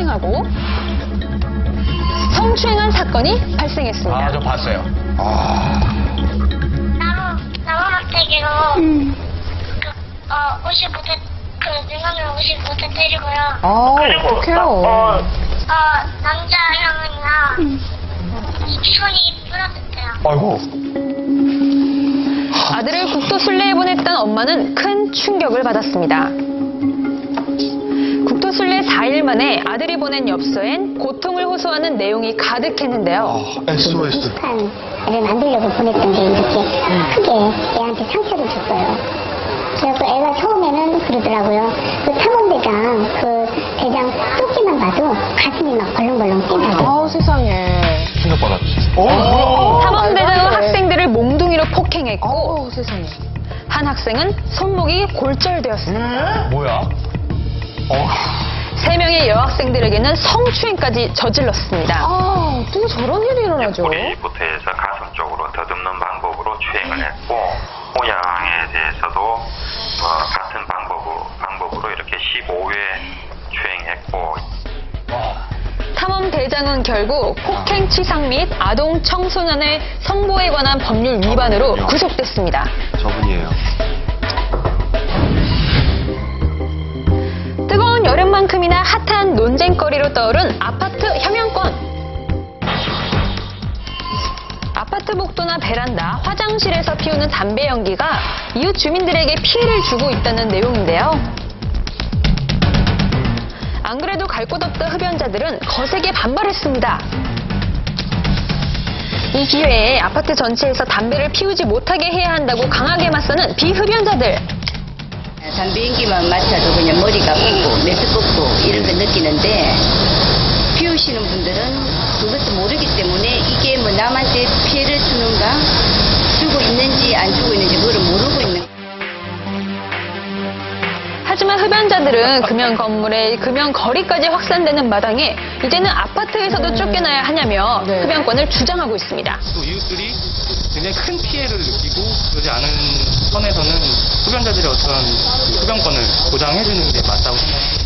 폭행하고 성추행한 사건이 발생했습니다. 아, 저 봤어요. 나무막대기로 55대 능선으로 55대 때리고요. 그리고 어떡해요. 남자 형이랑 손이 부러졌대요. 아이고. 아들을 국도 순례에 보냈던 엄마는 큰 충격을 받았습니다. 국도 순례 4일 만에 아들이 보낸 엽서엔 고통을 호소하는 내용이 가득했는데요. SOS. 비슷한 애를 만들려고 보냈던 게 이렇게 크게 애한테 상처를 줬어요. 그래서 애가 처음에는 그러더라고요. 그 탐험대장, 그 대장 조끼만 봐도 가슴이 막 벌렁벌렁 뛰더라고요. 아우 세상에. 충격받았지. 탐험대장은 학생들을 몽둥이로 폭행했고 세상에. 한 학생은 손목이 골절되었습니다. 뭐야? 3명의 여학생들에게는 성추행까지 저질렀습니다. 아, 어떻게 저런 일이 일어나죠? 뿌리부터 해서 가슴 쪽으로 더듬는 방법으로 추행을 했고 모양에 대해서도 같은 방법으로 이렇게 15회 추행했고 탐험대장은 결국 폭행, 치상 및 아동 청소년의 성보에 관한 법률 위반으로 저분이요. 구속됐습니다. 저분이에요. 뜨거운 여름만큼이나 핫한 논쟁거리로 떠오른 아파트 혐연권. 아파트 복도나 베란다, 화장실에서 피우는 담배 연기가 이웃 주민들에게 피해를 주고 있다는 내용인데요. 안 그래도 갈 곳 없던 흡연자들은 거세게 반발했습니다. 이 기회에 아파트 전체에서 담배를 피우지 못하게 해야 한다고 강하게 맞서는 비흡연자들. 담배 연기만 맡아도 그냥 머리가 붓고 메스껍고 이런 걸 느끼는데 피우시는 분들은 그것도 모르기 때문에 이게 뭐 남한테 피해를 주는가 주고 있는지 안 주고 있는지 그걸 모르고 있는. 하지만 흡연자들은 금연 건물에 금연 거리까지 확산되는 마당에 이제는 아파트에서도 쫓겨나야 하냐며 네. 흡연권을 주장하고 있습니다. 또 이웃들이 굉장히 큰 피해를 느끼고 그러지 않은 선에서는 흡연자들의 어떤 흡연권을 보장해주는 게 맞다고 생각합니다.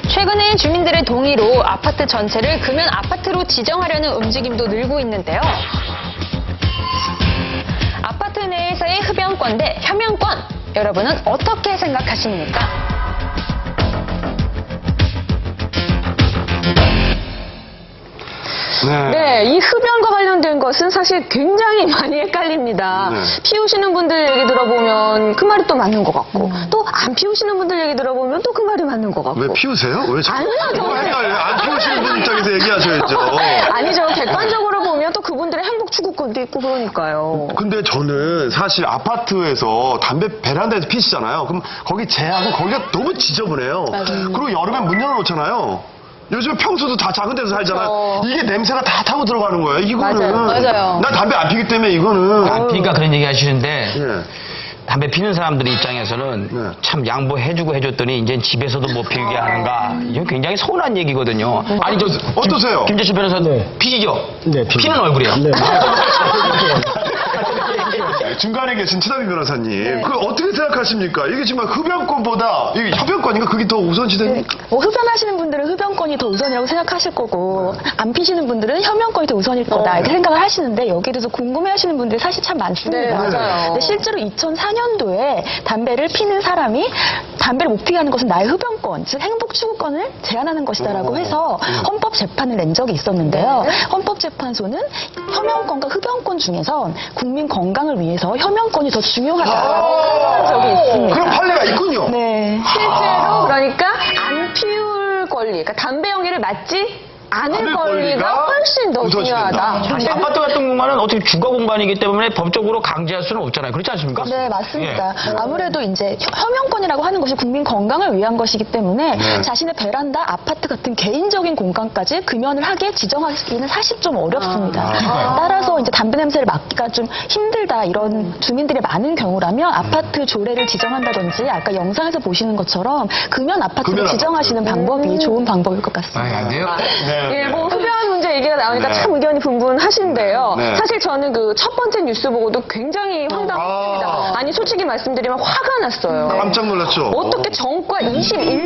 최근에 주민들의 동의로 아파트 전체를 금연 아파트로 지정하려는 움직임도 늘고 있는데요. 아파트 내에서의 흡연권 대 혐연권, 여러분은 어떻게 생각하십니까? 네, 이 흡연과 관련된 것은 사실 굉장히 많이 헷갈립니다. 네. 피우시는 분들 얘기 들어보면 그 말이 또 맞는 것 같고, 또 안 피우시는 분들 얘기 들어보면 또 그 말이 맞는 것 같고. 왜 피우세요? 왜 자꾸 아니요, 그거 헷갈려요? 안 피우시는 분 입장에서 얘기하셔야죠. 아니죠. 객관적으로 보면 또 그분들의 행복 추구권도 있고 그러니까요. 근데 저는 사실 아파트에서 담배 베란다에서 피시잖아요. 그럼 거기 제약은 거기가 너무 지저분해요. 그리고 여름에 문 열어놓잖아요. 요즘 평소도 다 작은 데서 살잖아요. 이게 냄새가 다 타고 들어가는 거예요. 이거는. 맞아요. 난 담배 안 피기 때문에 이거는. 안 피니까 그런 얘기 하시는데 예. 담배 피는 사람들 입장에서는 네. 참 양보해주고 해줬더니 이제 집에서도 못 피우게 하는가 이건 굉장히 서운한 얘기거든요. 아니 저 어떠세요? 김재수 변호사 피시죠? 네, 피는 얼굴이에요. 중간에 계신 최다빈 변호사님, 그 어떻게 생각하십니까? 이게 정말 흡연권보다 이게 협연권인가 그게 더 우선시됩니까? 흡연하시는 분들은 흡연권이 더 우선이라고 생각하실 거고, 안 피시는 분들은 혐연권이 더 우선일 거다 이렇게 생각을 하시는데, 여기에 대해서 궁금해하시는 분들이 사실 참 많습니다. 네, 맞아요. 근데 실제로 2004년도에 담배를 피는 사람이 담배를 못 피게 하는 것은 나의 흡연권, 즉 행복 추구권을 제한하는 것이다라고 해서 헌법재판을 낸 적이 있었는데요. 헌법재판소는 혐연권과 흡연권 중에서 국민 건강을 위해서 혐연권이 더 중요하다라고 한 적이 있습니다. 그런 판례가 있군요. 네. 실제로 그러니까 안 피울 권리, 그러니까 담배 연기를 맞지 않을 않을 권리가 권리가 훨씬 더 우선시된다. 중요하다. 사실 아파트 같은 공간은 어떻게 주거 공간이기 때문에 법적으로 강제할 수는 없잖아요. 그렇지 않습니까? 네, 맞습니다. 예. 아무래도 이제 혐연권이라고 하는 것이 국민 건강을 위한 것이기 때문에 네. 자신의 베란다, 아파트 같은 개인적인 공간까지 금연을 하게 지정하기는 사실 좀 어렵습니다. 따라서 이제 담배 냄새를 맡기가 좀 힘들다 이런 주민들이 많은 경우라면 아파트 조례를 지정한다든지 아까 영상에서 보시는 것처럼 금연 아파트를 금연 지정하시는 방법이 좋은 방법입니다. 것 같습니다. 안 돼요? 예, 뭐 흡연 문제 얘기가 나오니까 네. 참 의견이 분분하신데요. 네. 사실 저는 그 첫 번째 뉴스 보고도 굉장히 황당했습니다. 아니 솔직히 말씀드리면 화가 났어요. 깜짝 놀랐죠. 어떻게 정과 21